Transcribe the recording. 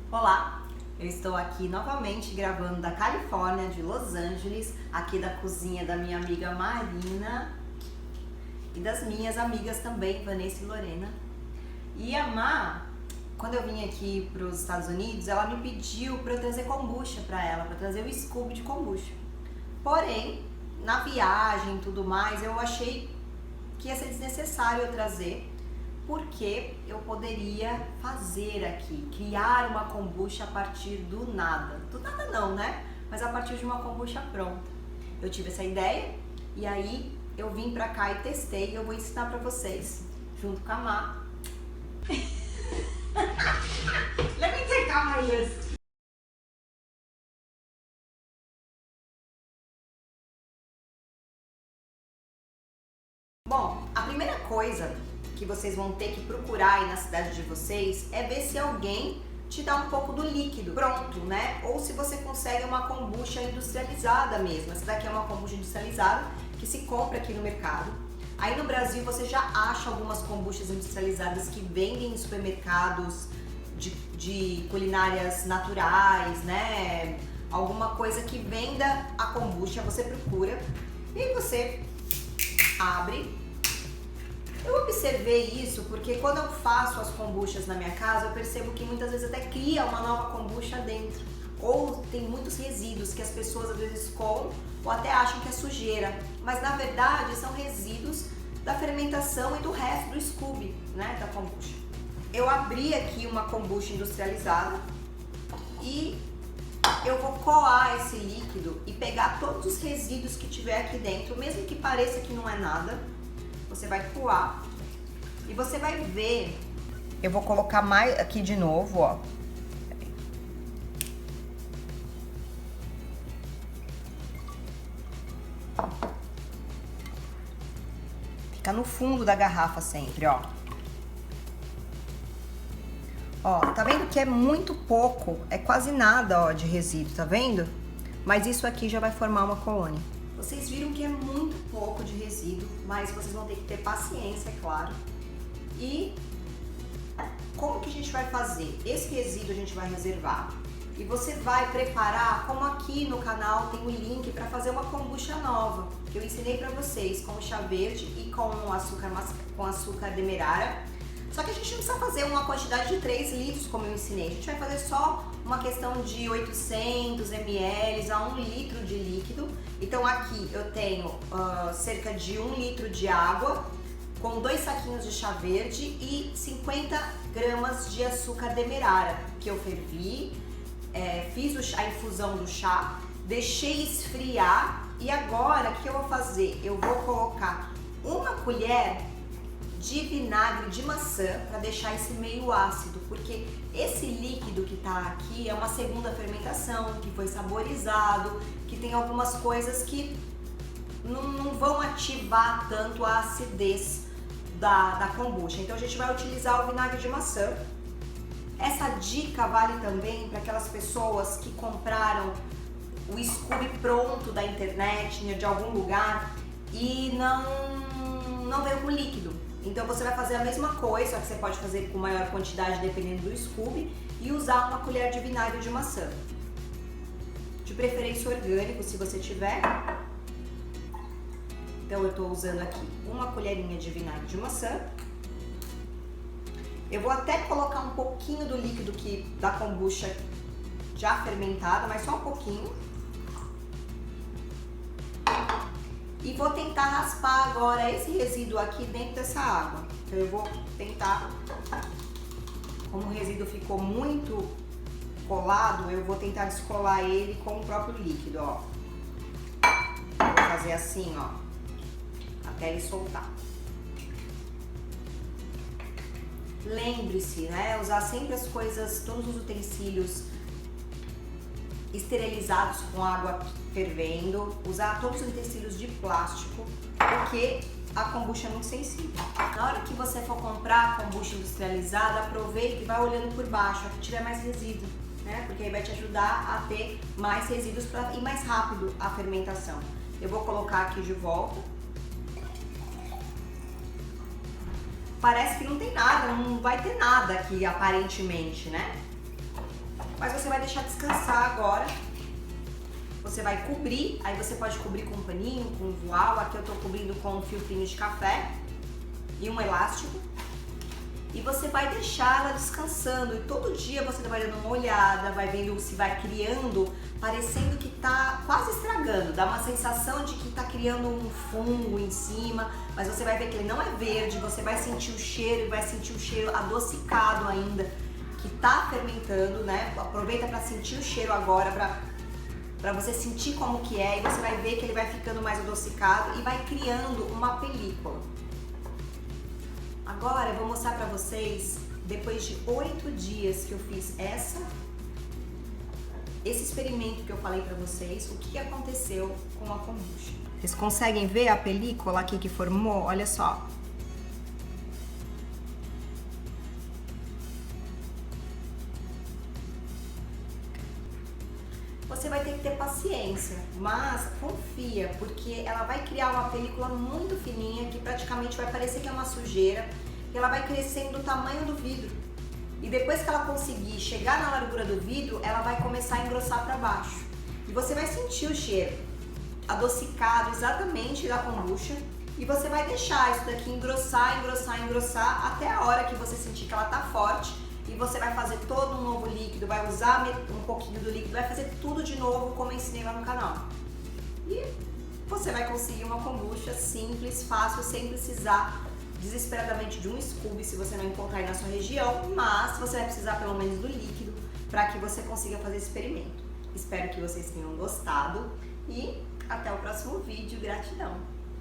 Olá, eu estou aqui novamente gravando da Califórnia, de Los Angeles, aqui da cozinha da minha amiga Marina e das minhas amigas também, Vanessa e Lorena. E a Má, quando eu vim aqui para os Estados Unidos, ela me pediu para eu trazer kombucha para ela, para trazer o scoop de kombucha. Porém, na viagem e tudo mais, eu achei que ia ser desnecessário eu trazer, porque eu poderia fazer aqui, criar uma kombucha a partir do nada. Do nada não, né? Mas a partir de uma kombucha pronta. Eu tive essa ideia e aí eu vim pra cá e testei e eu vou ensinar pra vocês, junto com a Má. Let me take out my list. Bom, a primeira coisa que vocês vão ter que procurar aí na cidade de vocês é ver se alguém te dá um pouco do líquido pronto, né? Ou se você consegue uma kombucha industrializada mesmo. Essa daqui é uma kombucha industrializada que se compra aqui no mercado. Aí no Brasil você já acha algumas kombuchas industrializadas que vendem em supermercados de culinárias naturais, né? Alguma coisa que venda a kombucha, você procura e aí você abre. Eu observei isso porque quando eu faço as kombuchas na minha casa, eu percebo que muitas vezes até cria uma nova kombucha dentro. Ou tem muitos resíduos que as pessoas às vezes comem ou até acham que é sujeira. Mas na verdade são resíduos da fermentação e do resto do scoop, né, da kombucha. Eu abri aqui uma kombucha industrializada e eu vou coar esse líquido e pegar todos os resíduos que tiver aqui dentro, mesmo que pareça que não é nada. Você vai coar e você vai ver. Eu vou colocar mais aqui de novo, ó. Fica no fundo da garrafa sempre, ó. Ó, tá vendo que é muito pouco, é quase nada, ó, de resíduo, tá vendo? Mas isso aqui já vai formar uma colônia. Vocês viram que é muito pouco de resíduo, mas vocês vão ter que ter paciência, é claro. E como que a gente vai fazer? Esse resíduo a gente vai reservar e você vai preparar, como aqui no canal tem um link para fazer uma kombucha nova, que eu ensinei para vocês, com chá verde e com açúcar demerara. Só que a gente não precisa fazer uma quantidade de 3 litros, como eu ensinei. A gente vai fazer só uma questão de 800 ml a 1 litro de líquido. Então aqui eu tenho cerca de 1 litro de água, com 2 saquinhos de chá verde e 50 gramas de açúcar demerara, que eu fervi, fiz a infusão do chá, deixei esfriar e agora o que eu vou fazer? Eu vou colocar uma colher de vinagre de maçã para deixar esse meio ácido, porque esse líquido que tá aqui é uma segunda fermentação, que foi saborizado, que tem algumas coisas que não vão ativar tanto a acidez da kombucha. Então a gente vai utilizar o vinagre de maçã. Essa dica vale também para aquelas pessoas que compraram o scoop pronto da internet, de algum lugar, e não veio com líquido. Então você vai fazer a mesma coisa, só que você pode fazer com maior quantidade dependendo do scoop e usar uma colher de vinagre de maçã. De preferência orgânico, se você tiver. Então eu estou usando aqui uma colherinha de vinagre de maçã. Eu vou até colocar um pouquinho do líquido da kombucha já fermentada, mas só um pouquinho. E vou tentar raspar agora esse resíduo aqui dentro dessa água. Então eu vou tentar, como o resíduo ficou muito colado, eu vou tentar descolar ele com o próprio líquido, ó. Vou fazer assim, ó, até ele soltar. Lembre-se, né, usar sempre as coisas, todos os utensílios esterilizados com água fervendo, usar todos os utensílios de plástico, porque a kombucha é muito sensível. Na hora que você for comprar a kombucha industrializada, aproveita e vai olhando por baixo, a que tiver mais resíduo, né? Porque aí vai te ajudar a ter mais resíduos para ir mais rápido a fermentação. Eu vou colocar aqui de volta. Parece que não tem nada, não vai ter nada aqui aparentemente, né? mas você vai deixar descansar agora. Você vai cobrir, aí você pode cobrir com um paninho, com um voal. Aqui eu tô cobrindo com um filtrinho de café e um elástico. E você vai deixar ela descansando. E todo dia você vai dando uma olhada, vai vendo se vai criando, parecendo que tá quase estragando. Dá uma sensação de que tá criando um fungo em cima, mas você vai ver que ele não é verde, você vai sentir o cheiro e vai sentir o cheiro adocicado ainda, que tá fermentando, né? Aproveita para sentir o cheiro agora, para você sentir como que é, e você vai ver que ele vai ficando mais adocicado e vai criando uma película. Agora eu vou mostrar para vocês, depois de 8 dias que eu fiz esse experimento que eu falei para vocês, o que aconteceu com a kombucha. Vocês conseguem ver a película aqui que formou? Olha só. Você vai ter que ter paciência, mas confia, porque ela vai criar uma película muito fininha que praticamente vai parecer que é uma sujeira, e ela vai crescendo do tamanho do vidro. E depois que ela conseguir chegar na largura do vidro, ela vai começar a engrossar para baixo. E você vai sentir o cheiro adocicado exatamente da kombucha, e você vai deixar isso daqui engrossar, engrossar, engrossar até a hora que você sentir que ela tá forte. E você vai fazer todo um novo líquido, vai usar um pouquinho do líquido, vai fazer tudo de novo como eu ensinei lá no canal. E você vai conseguir uma kombucha simples, fácil, sem precisar desesperadamente de um Scooby se você não encontrar aí na sua região, mas você vai precisar pelo menos do líquido para que você consiga fazer esse experimento. Espero que vocês tenham gostado e até o próximo vídeo. Gratidão!